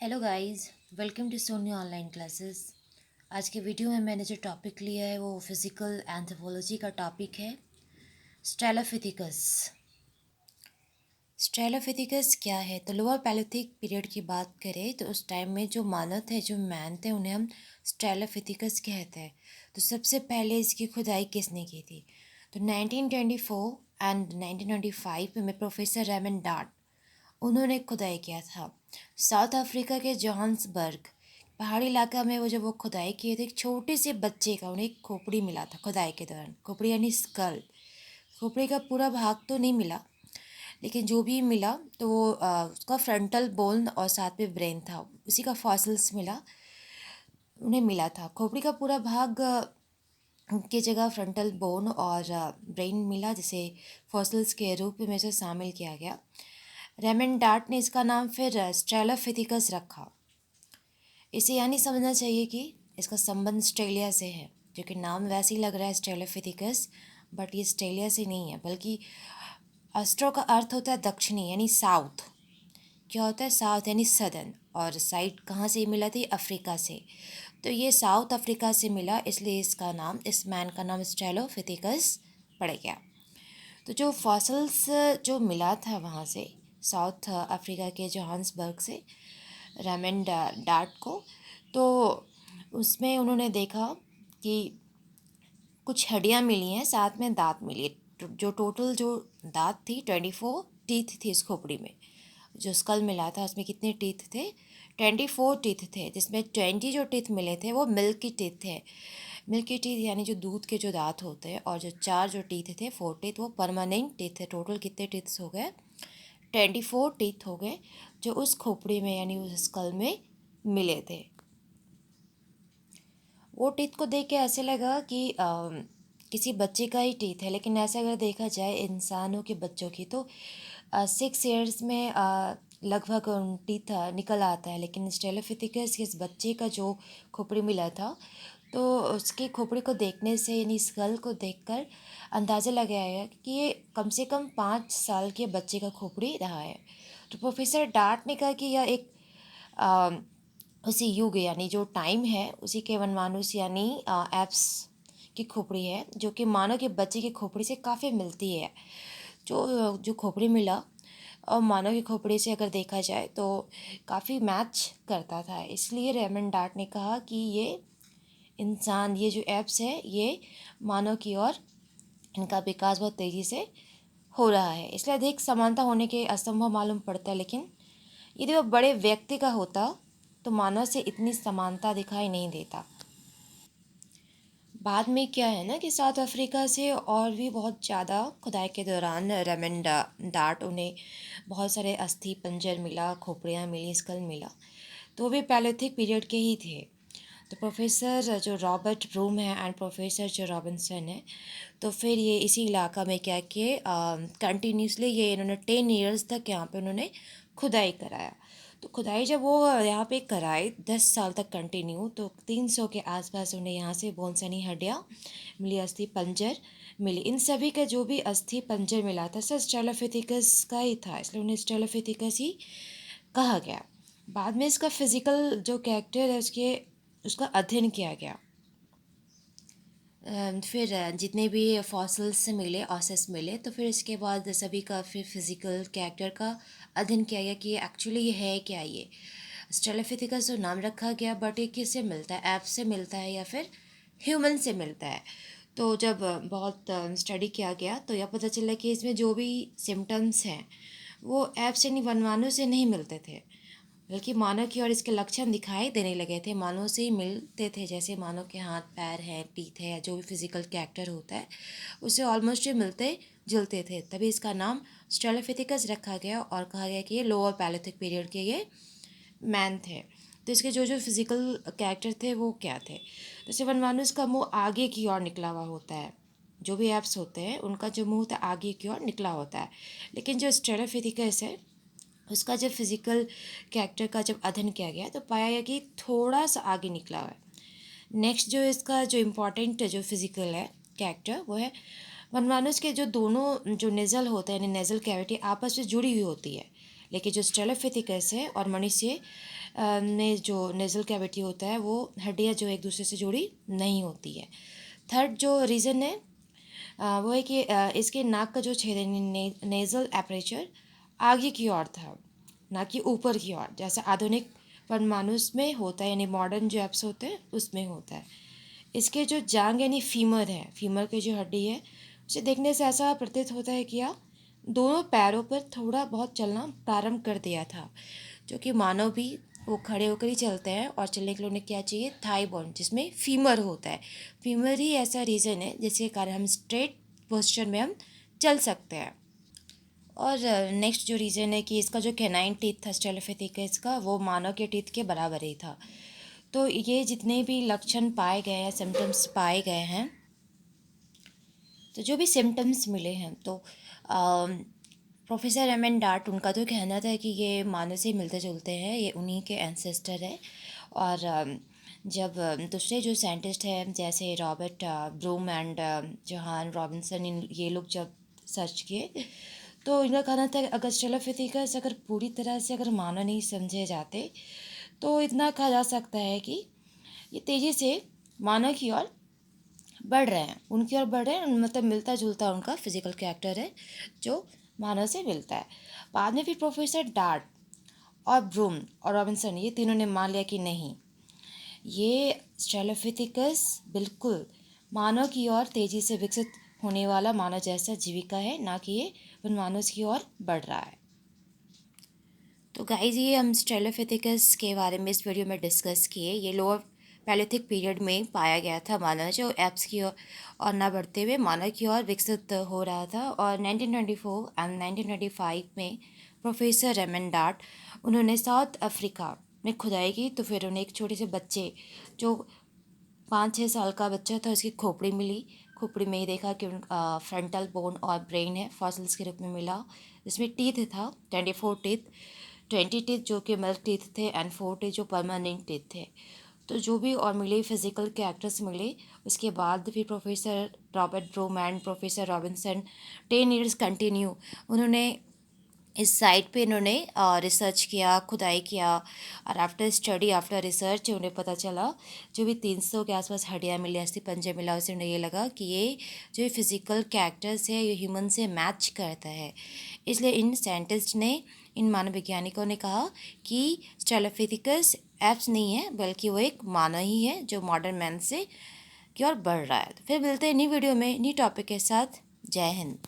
Hello guys, welcome to Soni online classes. आज के video में मैंने जो टॉपिक लिया है वो फिज़िकल एंथ्रोपोलॉजी का टॉपिक है। स्ट्रेलोपिथेकस। स्ट्रेलोपिथेकस क्या है? तो लोअर पैलियोलिथिक पीरियड की बात करें तो उस टाइम में जो मानव थे, जो मैन थे, उन्हें हम स्ट्रेलोपिथेकस कहते हैं। तो सबसे पहले इसकी खुदाई किसने की थी? तो 1924 एंड 1925 में प्रोफेसर रेमंड डार्ट, उन्होंने खुदाई किया था। साउथ अफ्रीका के जोहान्सबर्ग पहाड़ी इलाका में वो जब वो खुदाई किए थे, एक छोटे से बच्चे का उन्हें एक खोपड़ी मिला था खुदाई के दौरान। खोपड़ी यानी स्कल। खोपड़ी का पूरा भाग तो नहीं मिला, लेकिन जो भी मिला तो वो उसका फ्रंटल बोन और साथ में ब्रेन था, उसी का फॉसिल्स उन्हें मिला था। खोपड़ी का पूरा भाग की जगह फ्रंटल बोन और ब्रेन मिला, जिसे फॉसिल्स के रूप में से शामिल किया गया। रेमंड डार्ट ने इसका नाम फिर स्ट्रेलोपिथेकस रखा। इसे यानी समझना चाहिए कि इसका संबंध ऑस्ट्रेलिया से है, जो कि नाम वैसे ही लग रहा है स्ट्रेलोपिथेकस, बट ये ऑस्ट्रेलिया से नहीं है, बल्कि ऑस्ट्रो का अर्थ होता है दक्षिणी यानी साउथ। क्या होता है? साउथ यानी सदर्न। और साइड कहाँ से मिला थी? अफ्रीका से। तो ये साउथ अफ्रीका से मिला, इसलिए इसका नाम, इस मैन का नाम स्ट्रेलोपिथेकस पड़ गया। तो जो फॉसल्स जो मिला था वहाँ से, साउथ अफ्रीका के जोहान्सबर्ग से, रेमंड डार्ट को, तो उसमें उन्होंने देखा कि कुछ हड्डियाँ मिली हैं, साथ में दांत मिली। जो टोटल जो दांत थी, 24 टीथ थी इस खोपड़ी में। जो स्कल मिला था उसमें कितने टीथ थे? 24 टीथ थे, जिसमें 20 जो टीथ मिले थे वो मिल्की टीथ थे। मिल्की टीथ यानी जो दूध के जो दांत होते हैं, और जो 4 जो टीथ थे, 4 टीथ, वो परमानेंट टीथ थे। टोटल कितने टीथ्स हो गए? 24 टीथ हो गए, जो उस खोपड़ी में यानी उस स्कल में मिले थे। वो टीथ को देख के ऐसे लगा कि किसी बच्चे का ही टीथ है, लेकिन ऐसा अगर देखा जाए इंसानों के बच्चों की, तो 6 ईयर्स में लगभग टीथ निकल आता है। लेकिन स्ट्रेलोपिथेकस के इस बच्चे का जो खोपड़ी मिला था, तो उसकी खोपड़ी को देखने से, यानी स्कल को देखकर अंदाज़ा लगाया गया कि ये कम से कम 5 साल के बच्चे का खोपड़ी रहा है। तो प्रोफेसर डार्ट ने कहा कि यह एक उसी युग यानी जो टाइम है उसी के वनमानुष यानी एप्स की खोपड़ी है, जो कि मानव के बच्चे की खोपड़ी से काफ़ी मिलती है। जो जो खोपड़ी मिला और मानव की खोपड़ी से अगर देखा जाए तो काफ़ी मैच करता था। इसलिए रेमंड डार्ट ने कहा कि ये इंसान, ये जो एप्स है, ये मानव की ओर इनका विकास बहुत तेज़ी से हो रहा है। इसलिए अधिक समानता होने के असंभव मालूम पड़ता है, लेकिन यदि वो बड़े व्यक्ति का होता तो मानव से इतनी समानता दिखाई नहीं देता। बाद में क्या है ना कि साउथ अफ्रीका से और भी बहुत ज़्यादा खुदाई के दौरान रेमंड डार्ट, उन्हें बहुत सारे अस्थि पंजर मिला, खोपड़ियाँ मिली, स्कल मिला। तो वो भी पैलियोलिथिक पीरियड के ही थे। तो प्रोफेसर जो रॉबर्ट ब्रूम है एंड प्रोफेसर जो रॉबिन्सन है, तो फिर ये इसी इलाका में क्या किए, कंटिन्यूसली ये इन्होंने 10 ईयर्स तक यहाँ पे उन्होंने खुदाई कराया। तो खुदाई जब वो यहाँ पे कराए 10 साल तक कंटिन्यू, तो 300 के आसपास उन्हें यहाँ से बोनसनी हड्डियाँ मिली, अस्थि पंजर मिली। इन सभी का जो भी अस्थि पंजर मिला था सब स्ट्रेलोपिथेकस का ही था, इसलिए उन्हें स्ट्रेलोपिथेकस ही कहा गया। बाद में इसका फिजिकल जो कैरेक्टर है उसका अध्ययन किया गया। फिर जितने भी फॉसिल्स मिले, ऑसेस मिले, तो फिर इसके बाद सभी का फिर फिज़िकल कैरेक्टर का अध्ययन किया गया कि ये एक्चुअली ये है क्या। ये स्ट्रेलोपिथेकस जो नाम रखा गया, बट ये किससे मिलता है? ऐप से मिलता है या फिर ह्यूमन से मिलता है? तो जब बहुत स्टडी किया गया तो यह पता चला कि इसमें जो भी सिम्टम्स हैं वो ऐप से नहीं, वनमानव से नहीं मिलते थे, बल्कि मानव की ओर इसके लक्षण दिखाई देने लगे थे। मानव से ही मिलते थे, जैसे मानव के हाथ पैर हैं, टीथ है, या जो भी फिजिकल कैरेक्टर होता है उससे ऑलमोस्ट ही मिलते जुलते थे। तभी इसका नाम स्ट्रेलोपिथेकस रखा गया और कहा गया कि ये लोअर पैलियोलिथिक पीरियड के ये मैन थे। तो इसके जो जो फिजिकल कैरेक्टर थे वो क्या थे? जैसे वनमानुष का मुंह आगे की ओर निकला हुआ होता है। जो भी एप्स होते हैं उनका जो मुंह होता है आगे की ओर निकला होता है। लेकिन जो स्ट्रेलोपिथेकस है उसका जब फिजिकल कैरेक्टर का जब अध्ययन किया गया तो पाया गया कि थोड़ा सा आगे निकला हुआ है। नेक्स्ट जो इसका जो इम्पोर्टेंट जो फिजिकल है कैरेक्टर, वो है वनमानुष के जो दोनों जो नेज़ल होता है, यानी नेज़ल कैविटी आपस में जुड़ी हुई होती है। लेकिन जो स्ट्रेलोपिथेकस है और मनुष्य में जो नेज़ल कैविटी होता है वो हड्डियाँ जो एक दूसरे से जुड़ी नहीं होती है। थर्ड जो रीज़न है वो है कि इसके नाक का जो छेद है नेज़ल एपरेचर आगे की ओर था, ना कि ऊपर की ओर, जैसे आधुनिक परमाणु में होता है, यानी मॉडर्न जो एप्स होते हैं उसमें होता है। इसके जो जांग यानी फीमर है, फीमर की जो हड्डी है, उसे देखने से ऐसा प्रतीत होता है कि यह दोनों पैरों पर थोड़ा बहुत चलना प्रारंभ कर दिया था, जो कि मानव भी वो खड़े होकर ही चलते हैं, और चलने के लिए उन्हें क्या चाहिए, थाई बोन, जिसमें फीमर होता है। फीमर ही ऐसा रीज़न है जिसके कारण हम स्ट्रेट पोस्चर में हम चल सकते हैं। और नेक्स्ट जो रीज़न है कि इसका जो कैनाइन टीथ था स्टेलोफिथिकस का, वो मानव के टीथ के बराबर ही था। तो ये जितने भी लक्षण पाए गए हैं, सिम्टम्स पाए गए हैं, तो जो भी सिम्टम्स मिले हैं, तो प्रोफेसर एम एन डार्ट, उनका तो कहना था कि ये मानव से मिलते जुलते हैं, ये उन्हीं के एंसेस्टर है। और जब दूसरे जो साइंटिस्ट हैं जैसे Robert Broom and Johan Robinson, इन ये लोग जब सर्च किए, तो इनका कहना था कि अगर स्टेलोफिथिकस अगर पूरी तरह से अगर मानव नहीं समझे जाते, तो इतना कहा जा सकता है कि ये तेज़ी से मानव की ओर बढ़ रहे हैं, उनकी ओर बढ़ रहे हैं, मतलब मिलता जुलता उनका फिजिकल कैरेक्टर है जो मानव से मिलता है। बाद में फिर प्रोफेसर डार्ट और ब्रूम और रॉबिन्सन, ये तीनों ने मान लिया कि नहीं, ये स्ट्रेलोपिथेकस बिल्कुल मानव की ओर तेज़ी से विकसित होने वाला मानव जैसा जीविका है, ना कि ये उन मानव की ओर बढ़ रहा है। तो गाइज, ये हम स्ट्रेलोपिथेकस के बारे में इस वीडियो में डिस्कस किए। ये लोअर पैलियोलिथिक पीरियड में पाया गया था मानव, जो एप्स की ओर ना बढ़ते हुए मानव की ओर विकसित हो रहा था। और 1924 एंड 1925 में प्रोफेसर रेमन डार्ट, उन्होंने साउथ अफ्रीका में खुदाई की, तो फिर उन्हें एक छोटे से बच्चे, जो 5-6 साल का बच्चा था, उसकी खोपड़ी मिली। खोपड़ी में ही देखा कि फ्रंटल बोन और ब्रेन है, फॉसिल्स के रूप में मिला, जिसमें टीथ था 24 टीथ, 20 टीथ जो कि मिल्क टीथ थे एंड 4 टीथ जो परमानेंट टीथ थे। तो जो भी और मिले फिजिकल कैरेक्टर्स मिले, उसके बाद फिर professor Robert Broom and professor Robinson 10 years continue उन्होंने इस साइट पे इन्होंने रिसर्च किया, खुदाई किया, और आफ्टर स्टडी आफ्टर रिसर्च उन्हें पता चला, जो भी 300 के आसपास हड्डियाँ मिली, अस्थि पंजर मिला, उससे उन्हें ये लगा कि ये जो फिजिकल कैरेक्टर्स है ये ह्यूमन से मैच करता है। इसलिए इन साइंटिस्ट ने, इन मानव वैज्ञानिकों ने कहा कि स्ट्रेलोपिथेकस एप्स नहीं है, बल्कि वो एक मानव ही है जो मॉडर्न मैन से की ओर बढ़ रहा है। तो फिर मिलते हैं नई वीडियो में नई टॉपिक के साथ। जय हिंद।